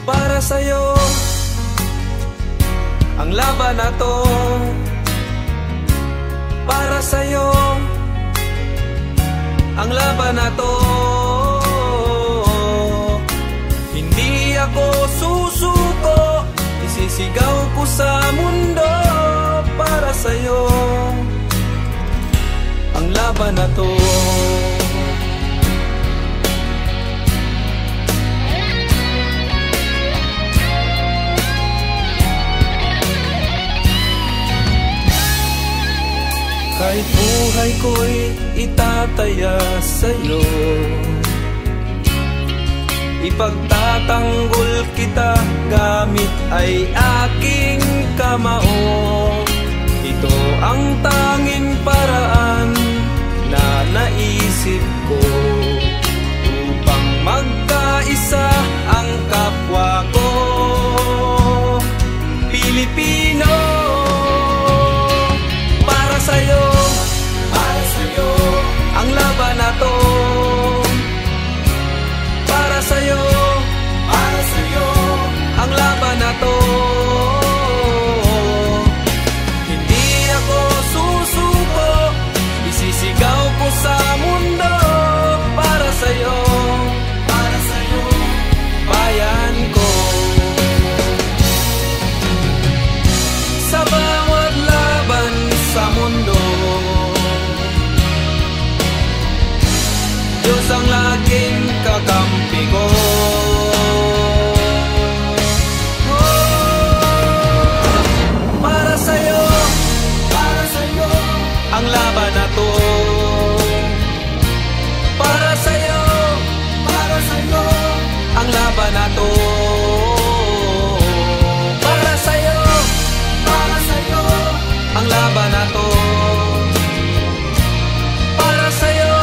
Para sa'yo ang laban na to. Para sa'yo ang laban na to. Hindi ako susuko, isisigaw ko sa mundo. Para sa'yo ang laban na to. Kahit buhay ko'y itataya sa'yo, ipagtatanggol kita gamit ay aking kamao. Ito ang tanging paraan na naisip ko upang magkaisa ang kapwa ko Pilipino. Para sa'yo ang laban na to. Para sa'yo ang laban na to. Hindi ako susuko, isisigaw ko sa mundo. Para sa'yo bayan ko. Sa bawat laban sa mundo, Diyos ang laging kakampi ko. Para sa'yo ang laban na to. Para sa'yo ang laban na to. Para sa'yo ang laban na to. Para sa'yo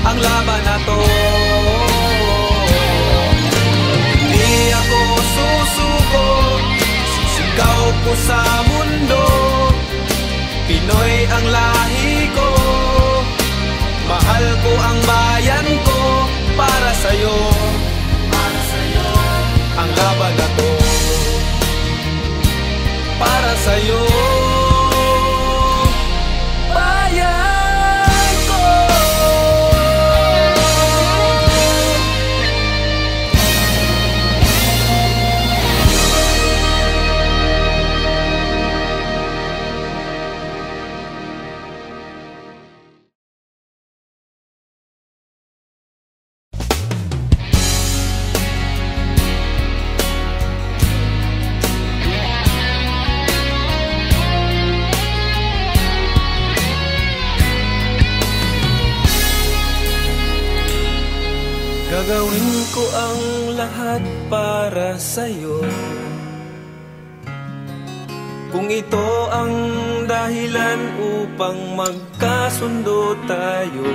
ang laban na to. Hindi ako susuko, sisigaw ko sa mundo. Pinoy ang lahi ko, mahal ko ang bayan ko. Para sa'yo ang laban na to. Para sa'yo bayan ko. Gagawin ko ang lahat para sa'yo, kung ito ang dahilan upang magkasundo tayo.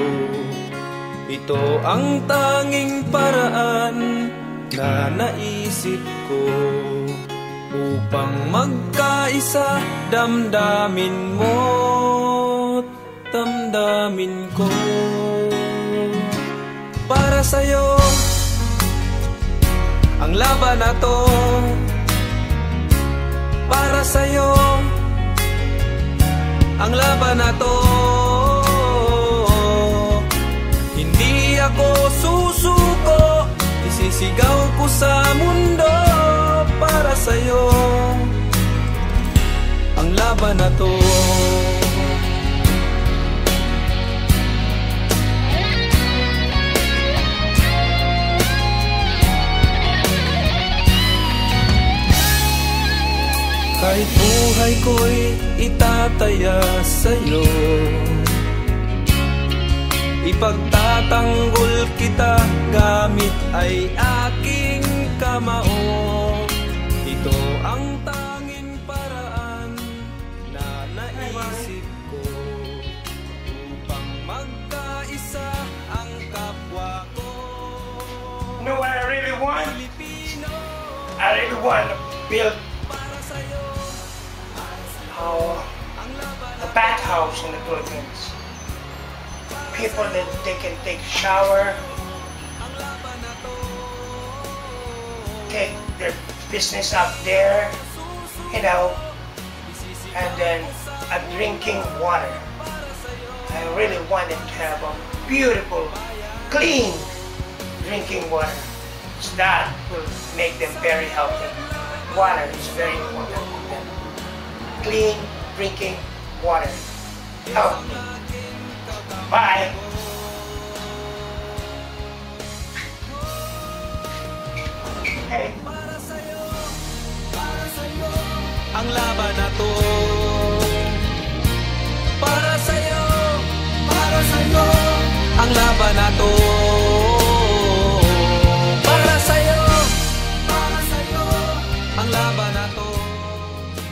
Ito ang tanging paraan na naisip ko upang magkaisa. Damdamin mo't damdamin ko. Para sa'yo ang laban na to. Para sa'yo ang laban na to. Hindi ako susuko, isisigaw ko sa mundo. Para sa'yo ang laban na to. Kahit buhay ko'y itataya sa'yo, ipagtatanggol kita gamit ay aking kamao. Ito ang tanging paraan na naisip ko upang magkaisa ang kapwa ko. You know what I really want? I really want to build a bathhouse in the Philippines. People that they can take shower, take their business up there, you know, and then drinking water. I really want them to have a beautiful, clean drinking water. That will make them very healthy. Water is very important to them. Clean drinking water. Help me. Bye. Hey. Ang laban